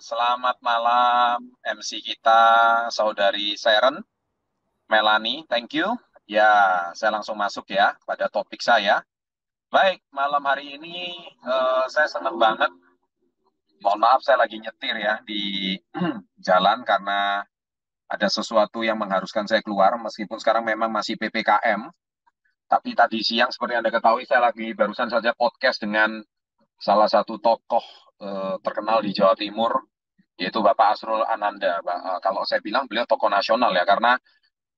Selamat malam MC kita, Saudari Sharon, Melanie, thank you. Ya, saya langsung masuk ya pada topik saya. Baik, malam hari ini saya senang banget. Mohon maaf saya lagi nyetir ya di jalan karena ada sesuatu yang mengharuskan saya keluar meskipun sekarang memang masih PPKM. Tapi tadi siang seperti Anda ketahui saya lagi barusan saja podcast dengan salah satu tokoh terkenal di Jawa Timur yaitu Bapak Asrul Ananda. Kalau saya bilang beliau tokoh nasional ya, karena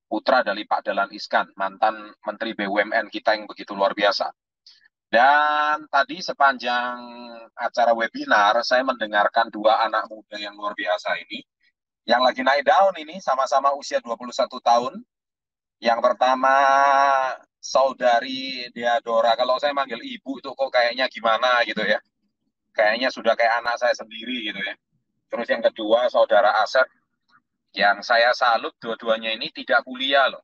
putra dari Pak Dahlan Iskan, mantan Menteri BUMN kita yang begitu luar biasa. Dan tadi sepanjang acara webinar, saya mendengarkan dua anak muda yang luar biasa ini, yang lagi naik daun ini, sama-sama usia 21 tahun. Yang pertama, Saudari Deadora. Kalau saya manggil ibu itu kok kayaknya gimana gitu ya. Kayaknya sudah kayak anak saya sendiri gitu ya. Terus yang kedua, Saudara Asep. Yang saya salut dua-duanya ini tidak kuliah loh.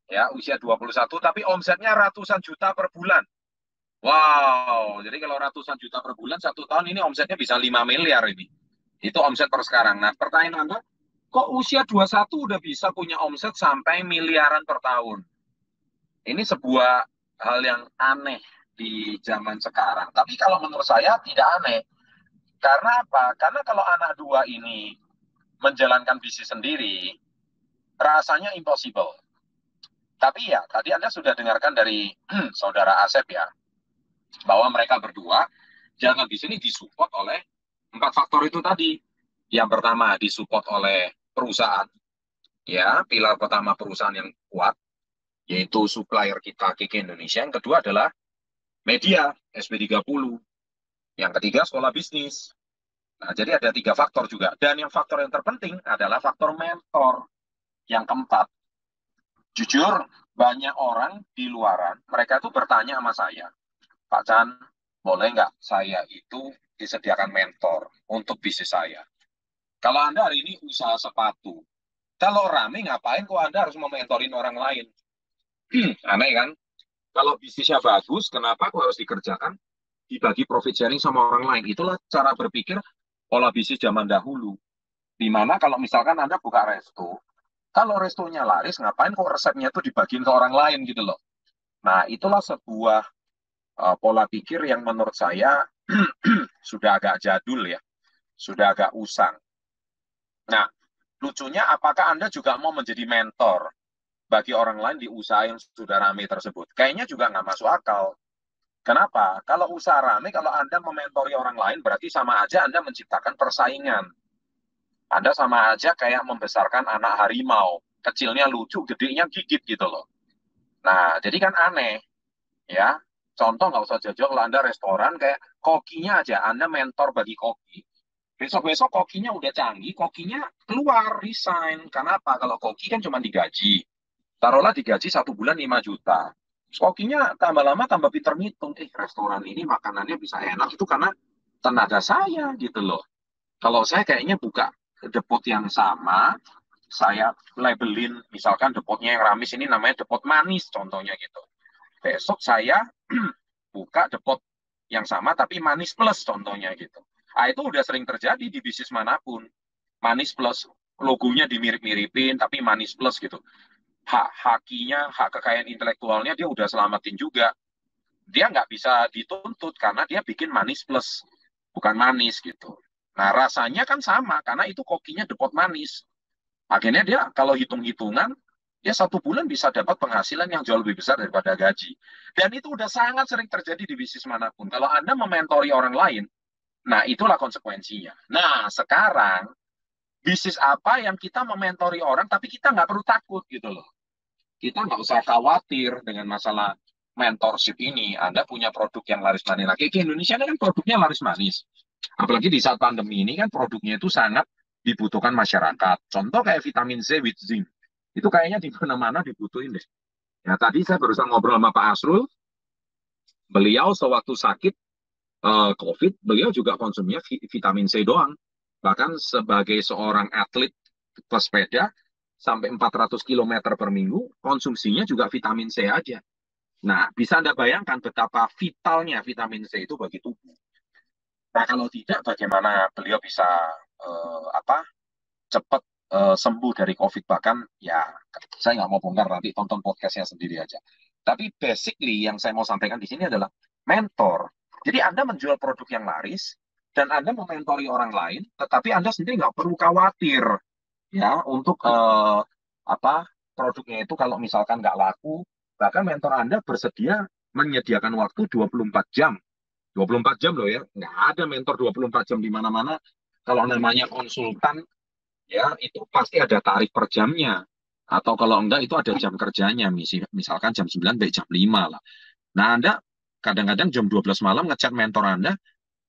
Ya, usia 21 tapi omsetnya ratusan juta per bulan. Wow, jadi kalau ratusan juta per bulan satu tahun ini omsetnya bisa 5 miliar ini. Itu omset per sekarang. Nah, pertanyaan Anda, kok usia 21 udah bisa punya omset sampai miliaran per tahun? Ini sebuah hal yang aneh di zaman sekarang. Tapi kalau menurut saya tidak aneh. Karena apa? Karena kalau anak dua ini menjalankan bisnis sendiri, rasanya impossible. Tapi ya, tadi Anda sudah dengarkan dari Saudara Asep ya, bahwa mereka berdua jangan di sini disupport oleh empat faktor itu tadi. Yang pertama disupport oleh perusahaan, ya, pilar pertama perusahaan yang kuat, yaitu supplier kita KK Indonesia. Yang kedua adalah media, SP30. Yang ketiga sekolah bisnis. Nah, jadi ada tiga faktor juga. Dan yang faktor yang terpenting adalah faktor mentor. Yang keempat, jujur, banyak orang di luaran, mereka tuh bertanya sama saya, Pak Chan, boleh nggak saya itu disediakan mentor untuk bisnis saya? Kalau Anda hari ini usaha sepatu, kalau rame ngapain kok Anda harus mementorin orang lain? Aneh kan? Kalau bisnisnya bagus, kenapa kok harus dikerjakan? Dibagi profit sharing sama orang lain. Itulah cara berpikir pola bisnis zaman dahulu. Dimana kalau misalkan Anda buka resto, kalau restonya laris, ngapain kok resepnya tuh dibagiin ke orang lain gitu loh. Nah, itulah sebuah pola pikir yang menurut saya sudah agak jadul ya, sudah agak usang. Nah, lucunya apakah Anda juga mau menjadi mentor bagi orang lain di usaha yang sudah ramai tersebut? Kayaknya juga nggak masuk akal. Kenapa? Kalau usaha ramai, kalau Anda mementori orang lain, berarti sama aja Anda menciptakan persaingan. Anda sama aja kayak membesarkan anak harimau. Kecilnya lucu, gedenya gigit gitu loh. Nah, jadi kan aneh ya. Contoh nggak usah jauh-jauh kalau Anda restoran kayak kokinya aja, Anda mentor bagi koki. Besok-besok kokinya udah canggih, kokinya keluar, resign. Karena apa? Kalau koki kan cuma digaji. Taruhlah digaji satu bulan 5 juta. Terus kokinya tambah lama tambah pinter ngitung. Restoran ini makanannya bisa enak itu karena tenaga saya gitu loh. Kalau saya kayaknya buka depot yang sama, saya labelin misalkan depotnya yang ramis ini namanya depot manis contohnya gitu. Besok saya buka depot yang sama tapi manis plus contohnya gitu. Nah, itu udah sering terjadi di bisnis manapun. Manis plus, logonya dimirip-miripin tapi manis plus gitu. Hakinya, hak kekayaan intelektualnya dia udah selamatin juga. Dia nggak bisa dituntut karena dia bikin manis plus, bukan manis gitu. Nah, rasanya kan sama karena itu kokinya depot manis. Akhirnya dia kalau hitung-hitungan, ya satu bulan bisa dapat penghasilan yang jauh lebih besar daripada gaji. Dan itu udah sangat sering terjadi di bisnis manapun. Kalau Anda mementori orang lain, nah itulah konsekuensinya. Nah, sekarang bisnis apa yang kita mementori orang, tapi kita nggak perlu takut gitu loh. Kita nggak usah khawatir dengan masalah mentorship ini. Anda punya produk yang laris manis. Nah, kayak Indonesia ini kan produknya laris manis. Apalagi di saat pandemi ini kan produknya itu sangat dibutuhkan masyarakat. Contoh kayak vitamin C with zinc. Itu kayaknya di mana-mana dibutuhin deh. Ya, tadi saya barusan ngobrol sama Pak Asrul. Beliau sewaktu sakit COVID, beliau juga konsumnya vitamin C doang. Bahkan sebagai seorang atlet pesepeda, sampai 400 kilometer per minggu, konsumsinya juga vitamin C aja. Nah, bisa Anda bayangkan betapa vitalnya vitamin C itu bagi tubuh. Nah, kalau tidak, bagaimana beliau bisa apa cepat sembuh dari COVID. Bahkan ya saya nggak mau bongkar, nanti tonton podcastnya sendiri aja. Tapi basically yang saya mau sampaikan di sini adalah mentor. Jadi Anda menjual produk yang laris dan Anda mementori orang lain, tetapi Anda sendiri nggak perlu khawatir ya untuk apa produknya itu kalau misalkan nggak laku. Bahkan mentor Anda bersedia menyediakan waktu 24 jam. 24 jam loh ya, nggak ada mentor 24 jam di mana-mana. Kalau namanya konsultan, ya itu pasti ada tarif per jamnya. Atau kalau enggak itu ada jam kerjanya, misalkan jam 9 sampai jam 5 lah. Nah, Anda kadang-kadang jam 12 malam ngechat mentor Anda,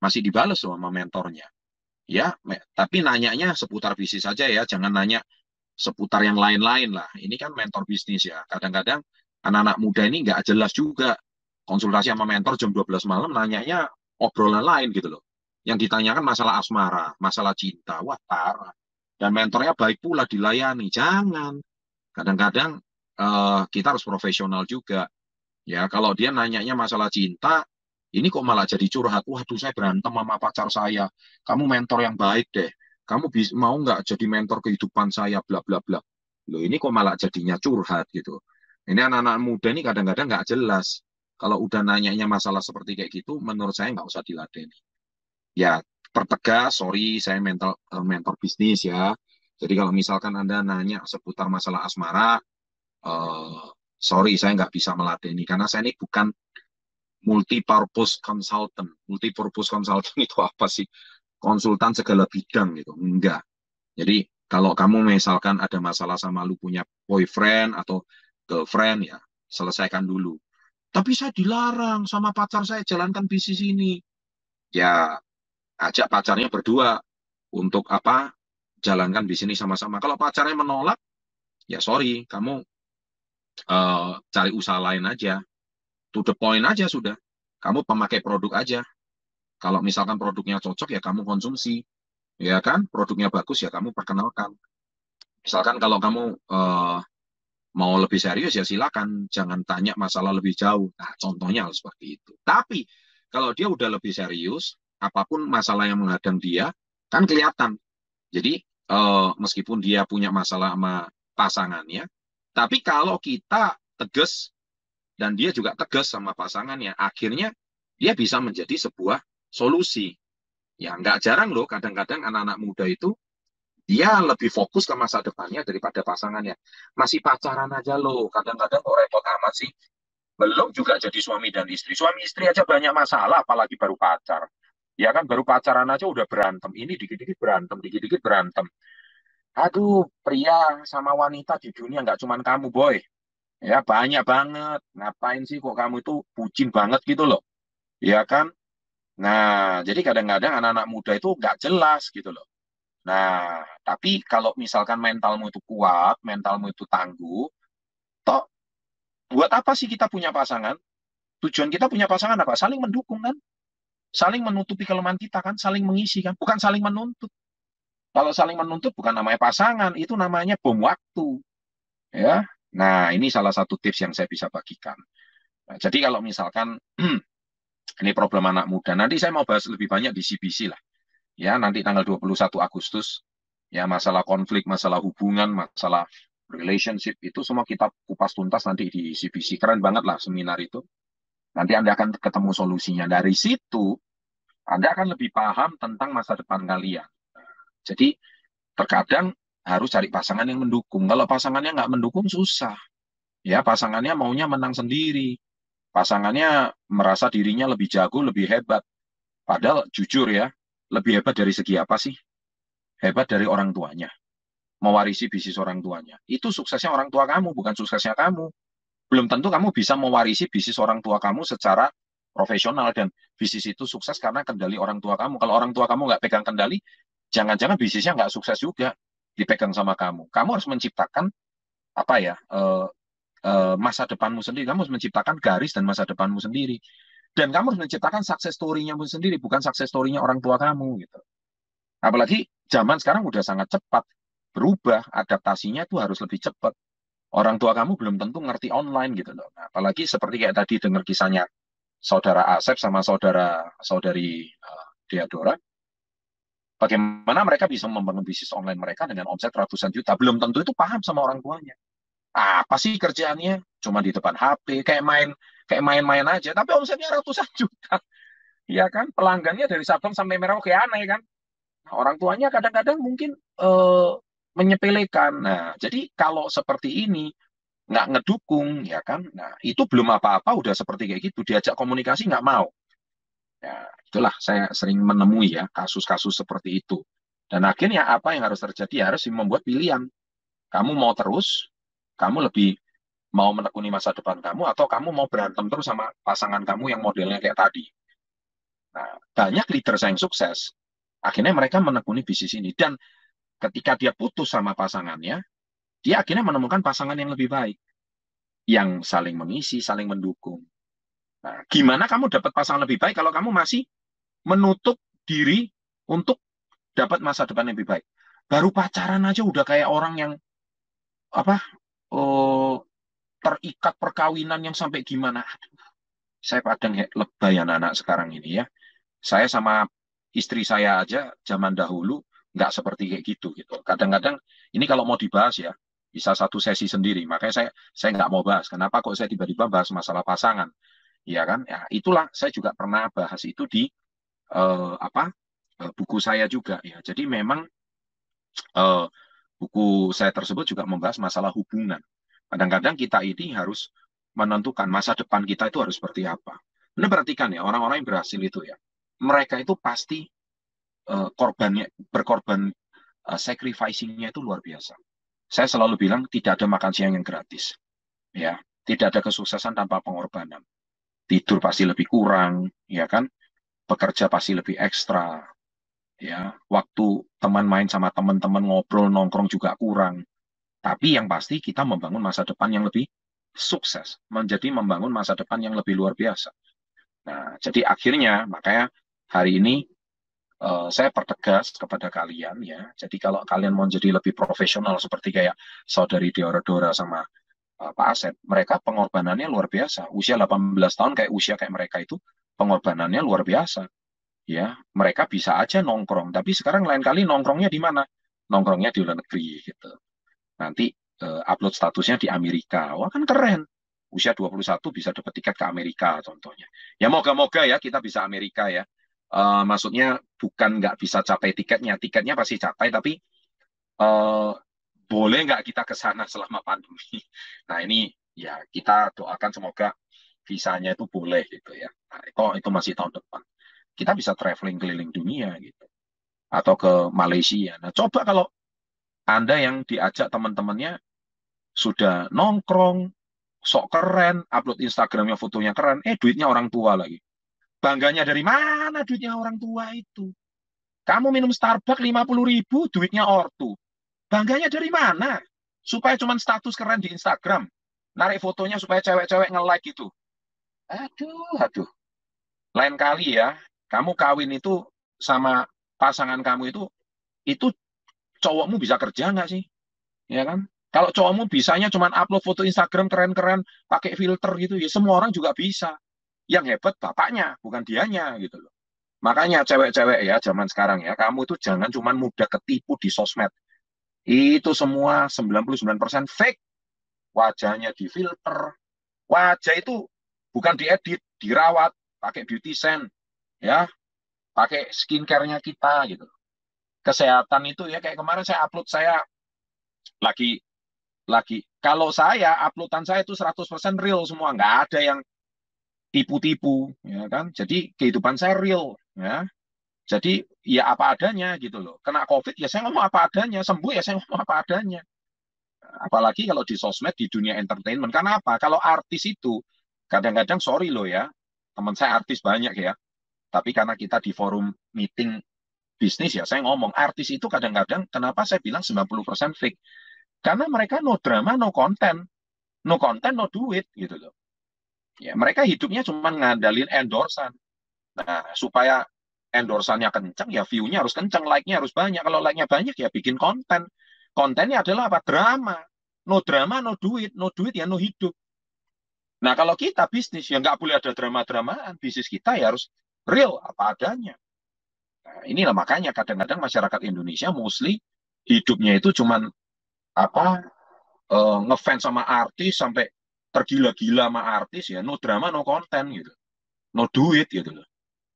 masih dibales loh sama mentornya. Ya, tapi nanyanya seputar bisnis saja ya, jangan nanya seputar yang lain-lain lah. Ini kan mentor bisnis ya. Kadang-kadang anak-anak muda ini nggak jelas juga. Konsultasi sama mentor jam 12 malam nanyanya obrolan lain gitu loh. Yang ditanyakan masalah asmara, masalah cinta. Wah, parah. Dan mentornya baik pula dilayani. Jangan. Kadang-kadang kita harus profesional juga. Ya, kalau dia nanyanya masalah cinta, ini kok malah jadi curhat. Waduh, saya berantem sama pacar saya. Kamu mentor yang baik deh. Kamu mau nggak jadi mentor kehidupan saya, bla bla bla. Loh, ini kok malah jadinya curhat gitu. Ini anak-anak muda ini kadang-kadang nggak jelas. Kalau udah nanyanya masalah seperti kayak gitu, menurut saya nggak usah diladeni. Ya, pertegas, sorry, saya mentor bisnis ya. Jadi kalau misalkan Anda nanya seputar masalah asmara, eh, sorry, saya nggak bisa meladeni karena saya ini bukan multi-purpose consultant. Multi-purpose consultant itu apa sih? Konsultan segala bidang gitu. Enggak. Jadi kalau kamu misalkan ada masalah sama lu punya boyfriend atau girlfriend ya, selesaikan dulu. Tapi saya dilarang sama pacar saya jalankan bisnis ini. Ya, ajak pacarnya berdua untuk apa? Jalankan bisnis sama-sama. Kalau pacarnya menolak, ya sorry, kamu cari usaha lain aja. To the point aja sudah. Kamu pemakai produk aja. Kalau misalkan produknya cocok ya kamu konsumsi, ya kan? Produknya bagus ya kamu perkenalkan. Misalkan kalau kamu mau lebih serius ya silakan, jangan tanya masalah lebih jauh. Nah, contohnya harus seperti itu. Tapi kalau dia udah lebih serius, apapun masalah yang menghadang dia kan kelihatan. Jadi meskipun dia punya masalah sama pasangannya, tapi kalau kita tegas dan dia juga tegas sama pasangannya, akhirnya dia bisa menjadi sebuah solusi. Ya, nggak jarang loh, kadang-kadang anak-anak muda itu dia lebih fokus ke masa depannya daripada pasangannya. Masih pacaran aja loh, kadang-kadang kok repot amat sih. Belum juga jadi suami dan istri. Suami istri aja banyak masalah, apalagi baru pacar. Ya kan, baru pacaran aja udah berantem. Ini dikit-dikit berantem, dikit-dikit berantem. Aduh, pria sama wanita di dunia nggak cuman kamu, boy. Ya, banyak banget. Ngapain sih kok kamu itu bucin banget gitu loh. Ya kan? Nah, jadi kadang-kadang anak-anak muda itu nggak jelas gitu loh. Nah, tapi kalau misalkan mentalmu itu kuat, mentalmu itu tangguh, toh buat apa sih kita punya pasangan? Tujuan kita punya pasangan apa? Saling mendukung kan? Saling menutupi kelemahan kita kan? Saling mengisi kan? Bukan saling menuntut. Kalau saling menuntut bukan namanya pasangan, itu namanya bom waktu. Ya. Nah, ini salah satu tips yang saya bisa bagikan. Nah, jadi kalau misalkan ini problem anak muda, nanti saya mau bahas lebih banyak di CBC lah. Ya, nanti tanggal 21 Agustus. Ya, masalah konflik, masalah hubungan, masalah relationship, itu semua kita kupas tuntas nanti di CBC. Keren banget lah seminar itu. Nanti Anda akan ketemu solusinya. Dari situ, Anda akan lebih paham tentang masa depan kalian. Jadi, terkadang harus cari pasangan yang mendukung. Kalau pasangannya nggak mendukung, susah. Ya, pasangannya maunya menang sendiri. Pasangannya merasa dirinya lebih jago, lebih hebat. Padahal jujur ya, lebih hebat dari segi apa sih? Hebat dari orang tuanya. Mewarisi bisnis orang tuanya. Itu suksesnya orang tua kamu, bukan suksesnya kamu. Belum tentu kamu bisa mewarisi bisnis orang tua kamu secara profesional dan bisnis itu sukses karena kendali orang tua kamu. Kalau orang tua kamu nggak pegang kendali, jangan-jangan bisnisnya nggak sukses juga dipegang sama kamu. Kamu harus menciptakan apa ya masa depanmu sendiri. Kamu harus menciptakan garis dan masa depanmu sendiri. Dan kamu harus menciptakan success story-nya sendiri, bukan success story-nya orang tua kamu gitu. Apalagi zaman sekarang udah sangat cepat berubah, adaptasinya itu harus lebih cepat. Orang tua kamu belum tentu ngerti online gitu loh. Nah, apalagi seperti kayak tadi dengar kisahnya saudara Asep sama saudari Deadora. Bagaimana mereka bisa membangun bisnis online mereka dengan omset ratusan juta? Belum tentu itu paham sama orang tuanya. Apa sih kerjaannya? Cuma di depan HP, kayak main-main aja. Tapi omsetnya ratusan juta. Iya kan? Pelanggannya dari Sabang sampai Merauke, aneh kan? Nah, orang tuanya kadang-kadang mungkin menyepelekan. Nah, jadi kalau seperti ini nggak ngedukung, ya kan? Nah, itu belum apa-apa udah seperti kayak gitu. Diajak komunikasi nggak mau. Ya, itulah saya sering menemui ya kasus-kasus seperti itu. Dan akhirnya apa yang harus terjadi? Harus membuat pilihan. Kamu mau terus, kamu lebih mau menekuni masa depan kamu, atau kamu mau berantem terus sama pasangan kamu yang modelnya kayak tadi. Nah, banyak leader yang sukses. Akhirnya mereka menekuni bisnis ini. Dan ketika dia putus sama pasangannya, dia akhirnya menemukan pasangan yang lebih baik. Yang saling mengisi, saling mendukung. Nah, gimana kamu dapat pasangan lebih baik kalau kamu masih menutup diri untuk dapat masa depan yang lebih baik? Baru pacaran aja udah kayak orang yang apa oh, terikat perkawinan yang sampai gimana? Saya kadang lebay anak-anak sekarang ini ya. Saya sama istri saya aja zaman dahulu nggak seperti kayak gitu gitu. Kadang-kadang ini kalau mau dibahas ya bisa satu sesi sendiri. Makanya saya nggak mau bahas. Kenapa kok saya tiba-tiba bahas masalah pasangan? Ya kan? Ya itulah saya juga pernah bahas itu di buku saya juga ya. Jadi memang eh, buku saya tersebut juga membahas masalah hubungan. Kadang-kadang kita ini harus menentukan masa depan kita itu harus seperti apa. Anda perhatikan ya, orang-orang yang berhasil itu ya, mereka itu pasti korbannya berkorban, sacrificing-nya itu luar biasa. Saya selalu bilang tidak ada makan siang yang gratis, ya. Tidak ada kesuksesan tanpa pengorbanan. Tidur pasti lebih kurang, ya kan? Bekerja pasti lebih ekstra, ya. Waktu teman main sama teman-teman ngobrol nongkrong juga kurang. Tapi yang pasti kita membangun masa depan yang lebih sukses, menjadi membangun masa depan yang lebih luar biasa. Nah, jadi akhirnya makanya hari ini saya pertegas kepada kalian ya. Jadi kalau kalian mau jadi lebih profesional seperti kayak saudari Dora sama Pak Asep, mereka pengorbanannya luar biasa. Usia 18 tahun kayak usia kayak mereka itu pengorbanannya luar biasa. Ya, mereka bisa aja nongkrong, tapi sekarang lain kali nongkrongnya di mana? Nongkrongnya di luar negeri gitu. Nanti upload statusnya di Amerika. Wah kan keren. Usia 21 bisa dapat tiket ke Amerika contohnya. Ya moga-moga ya kita bisa Amerika ya. Maksudnya bukan nggak bisa capai tiketnya, tiketnya pasti capai, tapi uh, boleh nggak kita ke sana selama pandemi? Nah ini ya kita doakan semoga visanya itu boleh gitu ya. Nah, itu masih tahun depan. Kita bisa traveling keliling dunia gitu, atau ke Malaysia. Nah coba kalau Anda yang diajak teman-temannya sudah nongkrong, sok keren, upload Instagramnya fotonya keren, duitnya orang tua lagi. Bangganya dari mana duitnya orang tua itu? Kamu minum Starbucks 50.000, duitnya ortu. Bangganya dari mana? Supaya cuma status keren di Instagram. Narik fotonya supaya cewek-cewek nge-like gitu. Aduh. Lain kali ya, kamu kawin itu sama pasangan kamu itu cowokmu bisa kerja nggak sih? Ya kan? Kalau cowokmu bisanya cuma upload foto Instagram keren-keren, pakai filter gitu, ya semua orang juga bisa. Yang hebat bapaknya, bukan dianya gitu loh. Makanya cewek-cewek ya zaman sekarang ya, kamu itu jangan cuma mudah ketipu di sosmed. Itu semua 99% fake. Wajahnya di filter. Wajah itu bukan diedit, dirawat, pakai beautician, ya, pakai skincare-nya kita gitu. Kesehatan itu ya kayak kemarin saya upload, saya lagi kalau saya uploadan saya itu 100% real semua, nggak ada yang tipu-tipu ya kan. Jadi kehidupan saya real ya. Jadi ya apa adanya gitu loh. Kena COVID ya saya ngomong apa adanya, sembuh ya saya ngomong apa adanya. Apalagi kalau di sosmed di dunia entertainment. Karena apa? Kalau artis itu kadang-kadang sorry loh ya, teman saya artis banyak ya. Tapi karena kita di forum meeting bisnis ya saya ngomong artis itu kadang-kadang kenapa saya bilang 90% fake. Karena mereka no drama, no konten. No konten, no duit gitu loh. Ya, mereka hidupnya cuma ngandalin endorsan. Nah, supaya endorsannya kencang, ya view-nya harus kencang, like-nya harus banyak. Kalau like-nya banyak, ya bikin konten. Kontennya adalah apa? Drama. No drama, no duit. No duit, ya no hidup. Nah, kalau kita bisnis, ya nggak boleh ada drama-dramaan. Bisnis kita ya harus real, apa adanya. Nah, inilah makanya kadang-kadang masyarakat Indonesia mostly hidupnya itu cuman apa ngefans sama artis sampai tergila-gila sama artis ya, no drama no konten gitu, no duit gitu loh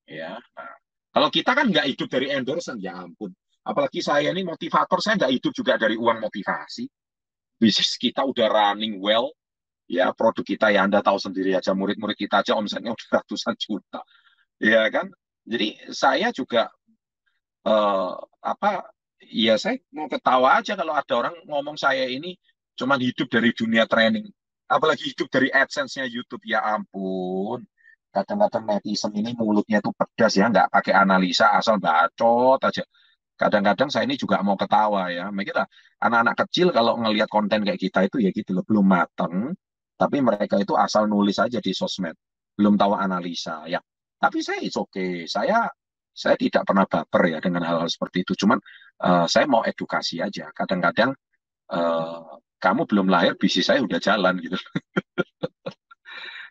ya. Nah, kalau kita kan nggak hidup dari endorsement, ya ampun, apalagi saya ini motivator, saya nggak hidup juga dari uang motivasi. Bisnis kita udah running well, ya produk kita ya Anda tahu sendiri aja, murid-murid kita aja omsetnya udah ratusan juta ya kan. Jadi saya juga eh, apa ya, saya mau ketawa aja kalau ada orang ngomong saya ini cuman hidup dari dunia training, apalagi hidup dari AdSense-nya YouTube. Ya ampun, kadang-kadang netizen ini mulutnya tuh pedas ya, nggak pakai analisa, asal bacot aja. Kadang-kadang saya ini juga mau ketawa ya, kita anak-anak kecil kalau ngelihat konten kayak kita itu ya gitu loh, belum mateng, tapi mereka itu asal nulis aja di sosmed, belum tahu analisa ya. Tapi saya it's okay, saya tidak pernah baper ya dengan hal-hal seperti itu. Cuman saya mau edukasi aja. Kadang-kadang eh, kamu belum lahir, bisnis saya udah jalan gitu.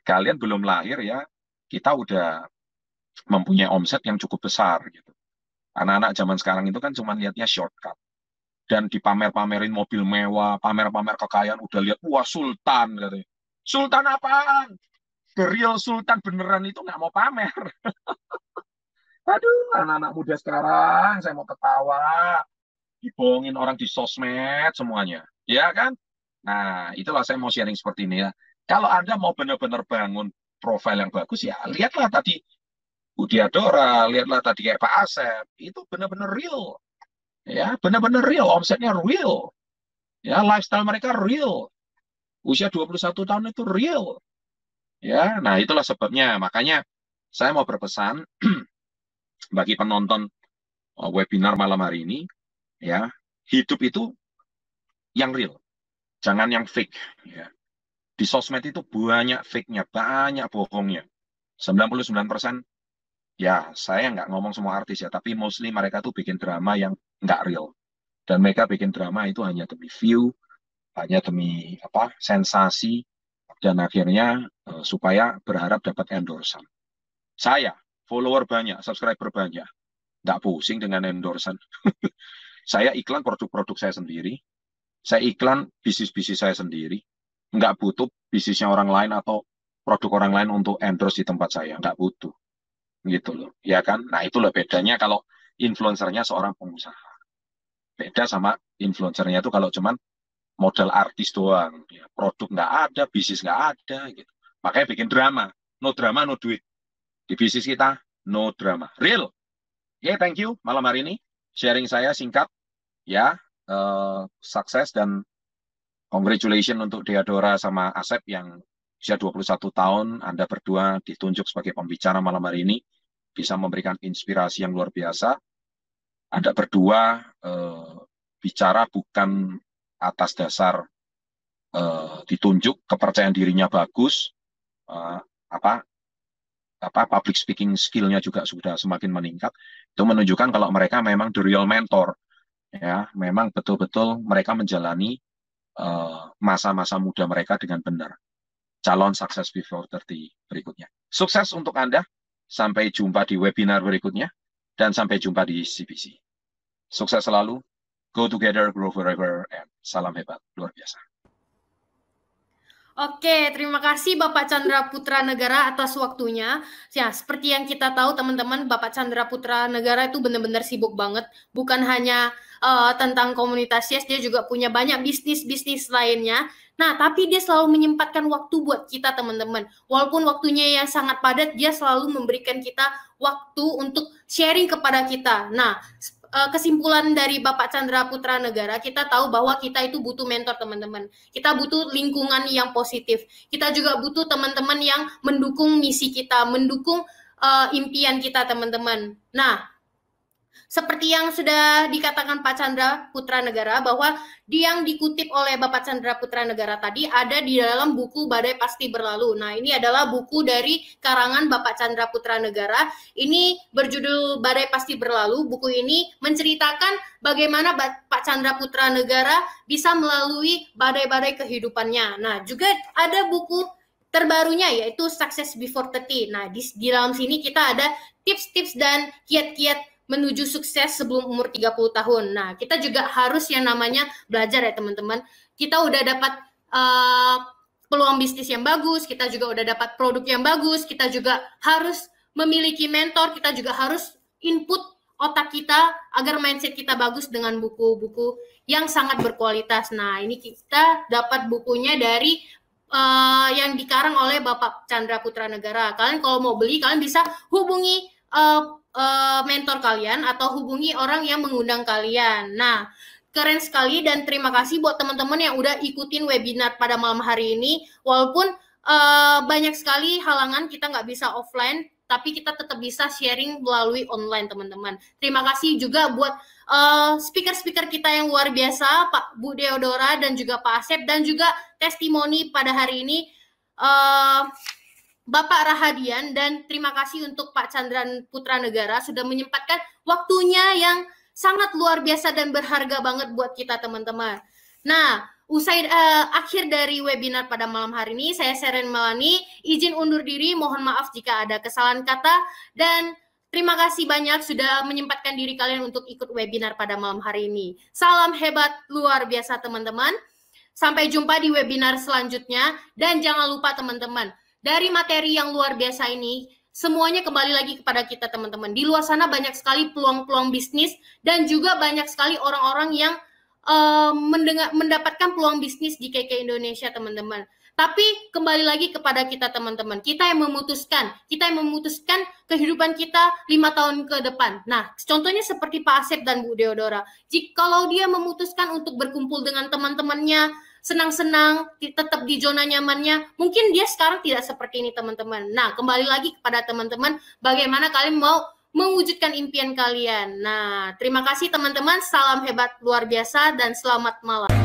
Kalian belum lahir ya, kita udah mempunyai omset yang cukup besar gitu. Anak-anak zaman sekarang itu kan cuma lihatnya shortcut. Dan dipamer-pamerin mobil mewah, pamer-pamer kekayaan, udah lihat, wah sultan katanya. Sultan apaan? The real sultan beneran itu nggak mau pamer. Aduh, anak-anak muda sekarang, saya mau ketawa. Dibohongin orang di sosmed semuanya. Ya kan? Nah, itulah saya mau sharing seperti ini ya. Kalau Anda mau benar-benar bangun profil yang bagus, ya lihatlah tadi Budi Adora, lihatlah tadi kayak Pak Asep. Itu benar-benar real. Ya, benar-benar real. Omsetnya real. Ya, lifestyle mereka real. Usia 21 tahun itu real. Ya, nah itulah sebabnya. Makanya saya mau berpesan bagi penonton webinar malam hari ini, ya, hidup itu yang real, jangan yang fake. Ya. Di sosmed itu banyak fake-nya, banyak bohongnya. 99% ya, saya nggak ngomong semua artis ya, tapi mostly mereka tuh bikin drama yang nggak real. Dan mereka bikin drama itu hanya demi view, hanya demi apa sensasi, dan akhirnya supaya berharap dapat endorsan. Saya, follower banyak, subscriber banyak, nggak pusing dengan endorsan. Saya iklan produk-produk saya sendiri, saya iklan bisnis-bisnis saya sendiri, nggak butuh bisnisnya orang lain atau produk orang lain untuk endorse di tempat saya, nggak butuh gitu loh, ya kan. Nah itulah bedanya kalau influencernya seorang pengusaha, beda sama influencernya itu kalau cuman modal artis doang ya, produk nggak ada, bisnis nggak ada gitu, makanya bikin drama. No drama no duit. Di bisnis kita no drama, real. Ya, yeah, thank you malam hari ini sharing saya singkat ya. Sukses dan congratulations untuk Deadora sama Asep yang usia 21 tahun, Anda berdua ditunjuk sebagai pembicara malam hari ini, bisa memberikan inspirasi yang luar biasa. Anda berdua bicara bukan atas dasar ditunjuk, kepercayaan dirinya bagus, eh, apa public speaking skill-nya juga sudah semakin meningkat. Itu menunjukkan kalau mereka memang the real mentor, ya, memang betul-betul mereka menjalani masa-masa muda mereka dengan benar. Calon Success Before 30 berikutnya. Sukses untuk Anda. Sampai jumpa di webinar berikutnya. Dan sampai jumpa di CBC. Sukses selalu. Go together, grow forever, and salam hebat. Luar biasa. Oke, terima kasih Bapak Chandra Putra Negara atas waktunya. Ya, seperti yang kita tahu teman-teman, Bapak Chandra Putra Negara itu benar-benar sibuk banget. Bukan hanya tentang komunitas YES, dia juga punya banyak bisnis-bisnis lainnya. Nah, tapi dia selalu menyempatkan waktu buat kita teman-teman. Walaupun waktunya yang sangat padat, dia selalu memberikan kita waktu untuk sharing kepada kita. Nah, kesimpulan dari Bapak Chandra Putra Negara, kita tahu bahwa kita itu butuh mentor teman-teman. Kita butuh lingkungan yang positif. Kita juga butuh teman-teman yang mendukung misi kita, mendukung impian kita teman-teman. Nah, seperti yang sudah dikatakan Pak Chandra Putra Negara, bahwa yang dikutip oleh Bapak Chandra Putra Negara tadi ada di dalam buku Badai Pasti Berlalu. Nah, ini adalah buku dari karangan Bapak Chandra Putra Negara. Ini berjudul Badai Pasti Berlalu. Buku ini menceritakan bagaimana Pak Chandra Putra Negara bisa melalui badai-badai kehidupannya. Nah, juga ada buku terbarunya yaitu Success Before 30. Nah, di dalam sini kita ada tips-tips dan kiat-kiat menuju sukses sebelum umur 30 tahun. Nah, kita juga harus yang namanya belajar ya teman-teman. Kita udah dapat peluang bisnis yang bagus, kita juga udah dapat produk yang bagus, kita juga harus memiliki mentor, kita juga harus input otak kita agar mindset kita bagus dengan buku-buku yang sangat berkualitas. Nah, ini kita dapat bukunya dari yang dikarang oleh Bapak Chandra Putra Negara. Kalian kalau mau beli, kalian bisa hubungi mentor kalian atau hubungi orang yang mengundang kalian. Nah, keren sekali dan terima kasih buat teman-teman yang udah ikutin webinar pada malam hari ini. Walaupun banyak sekali halangan, kita nggak bisa offline, tapi kita tetap bisa sharing melalui online, teman-teman. Terima kasih juga buat speaker-speaker kita yang luar biasa, Pak Bu Deodora dan juga Pak Asep, dan juga testimoni pada hari ini Bapak Rahadian, dan terima kasih untuk Pak Chandra Putra Negara sudah menyempatkan waktunya yang sangat luar biasa dan berharga banget buat kita teman-teman. Nah, usai akhir dari webinar pada malam hari ini, saya Seren Melani izin undur diri, mohon maaf jika ada kesalahan kata, dan terima kasih banyak sudah menyempatkan diri kalian untuk ikut webinar pada malam hari ini. Salam hebat luar biasa teman-teman. Sampai jumpa di webinar selanjutnya, dan jangan lupa teman-teman, dari materi yang luar biasa ini, semuanya kembali lagi kepada kita teman-teman. Di luar sana banyak sekali peluang-peluang bisnis dan juga banyak sekali orang-orang yang mendapatkan peluang bisnis di KK Indonesia teman-teman. Tapi kembali lagi kepada kita teman-teman. Kita yang memutuskan kehidupan kita 5 tahun ke depan. Nah, contohnya seperti Pak Asep dan Bu Deodora. Kalau dia memutuskan untuk berkumpul dengan teman-temannya, senang-senang, tetap di zona nyamannya, mungkin dia sekarang tidak seperti ini teman-teman. Nah, kembali lagi kepada teman-teman, bagaimana kalian mau mewujudkan impian kalian. Nah, terima kasih teman-teman, salam hebat luar biasa dan selamat malam.